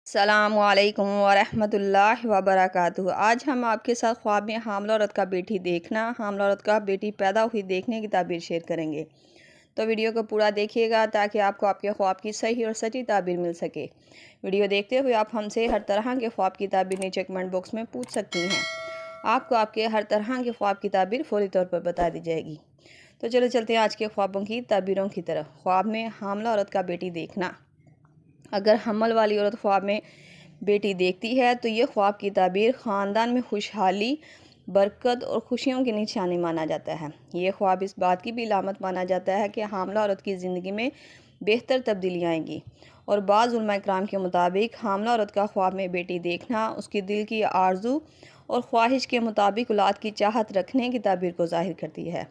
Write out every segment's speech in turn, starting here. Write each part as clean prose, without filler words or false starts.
السلام علیکم ورحمۃ اللہ وبرکاتہ۔ آج ہم آپ کے ساتھ خواب میں حاملہ عورت کا بیٹی دیکھنا، حاملہ عورت کا بیٹی پیدا ہوئی دیکھنے کی تعبیر شیئر کریں گے۔ تو ویڈیو کو پورا دیکھیے گا تاکہ آپ کو آپ کے خواب کی صحیح اور سچی تعبیر مل سکے۔ ویڈیو دیکھتے ہوئے آپ ہم سے ہر طرح کے خواب کی تعبیر نیچے کمنٹ باکس میں پوچھ سکتی ہیں۔ آپ کو آپ کے ہر طرح کے خواب کی تعبیر فوری طور پر بتا دی جائے گی۔ تو چلو چلتے ہیں آج کے خوابوں کی تعبیروں کی طرف۔ خواب میں حاملہ عورت کا بیٹی دیکھنا۔ اگر حمل والی عورت خواب میں بیٹی دیکھتی ہے تو یہ خواب کی تعبیر خاندان میں خوشحالی، برکت اور خوشیوں کی نشانی مانا جاتا ہے۔ یہ خواب اس بات کی بھی علامت مانا جاتا ہے کہ حاملہ عورت کی زندگی میں بہتر تبدیلیاں آئیں گی، اور بعض علماء کرام کے مطابق حاملہ عورت کا خواب میں بیٹی دیکھنا اس کی دل کی آرزو اور خواہش کے مطابق اولاد کی چاہت رکھنے کی تعبیر کو ظاہر کرتی ہے۔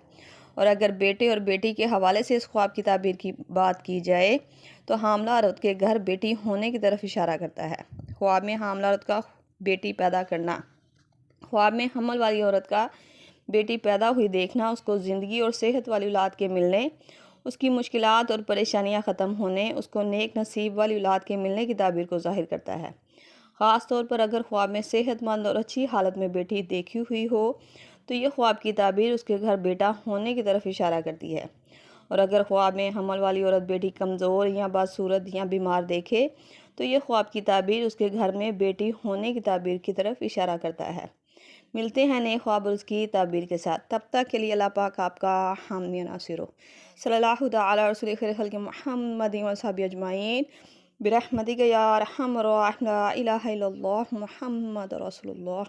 اور اگر بیٹے اور بیٹی کے حوالے سے اس خواب کی تعبیر کی بات کی جائے تو حاملہ عورت کے گھر بیٹی ہونے کی طرف اشارہ کرتا ہے۔ خواب میں حاملہ عورت کا بیٹی پیدا کرنا۔ خواب میں حمل والی عورت کا بیٹی پیدا ہوئی دیکھنا اس کو زندگی اور صحت والی اولاد کے ملنے، اس کی مشکلات اور پریشانیاں ختم ہونے، اس کو نیک نصیب والی اولاد کے ملنے کی تعبیر کو ظاہر کرتا ہے۔ خاص طور پر اگر خواب میں صحت مند اور اچھی حالت میں بیٹی دیکھی ہوئی ہو تو یہ خواب کی تعبیر اس کے گھر بیٹا ہونے کی طرف اشارہ کرتی ہے۔ اور اگر خواب میں حمل والی عورت بیٹی کمزور یا بدصورت یا بیمار دیکھے تو یہ خواب کی تعبیر اس کے گھر میں بیٹی ہونے کی تعبیر کی طرف اشارہ کرتا ہے۔ ملتے ہیں نئے خواب اور اس کی تعبیر کے ساتھ، تب تک کے لیے اللہ پاک آپ کا حامی و ناصر ہو۔ صلی اللہ تعالی علی رسول خیر خلق محمد و صحابہ اجمعین برحمتک یا ارحم الراحمین، لا الہ الا اللہ محمد رسول اللہ۔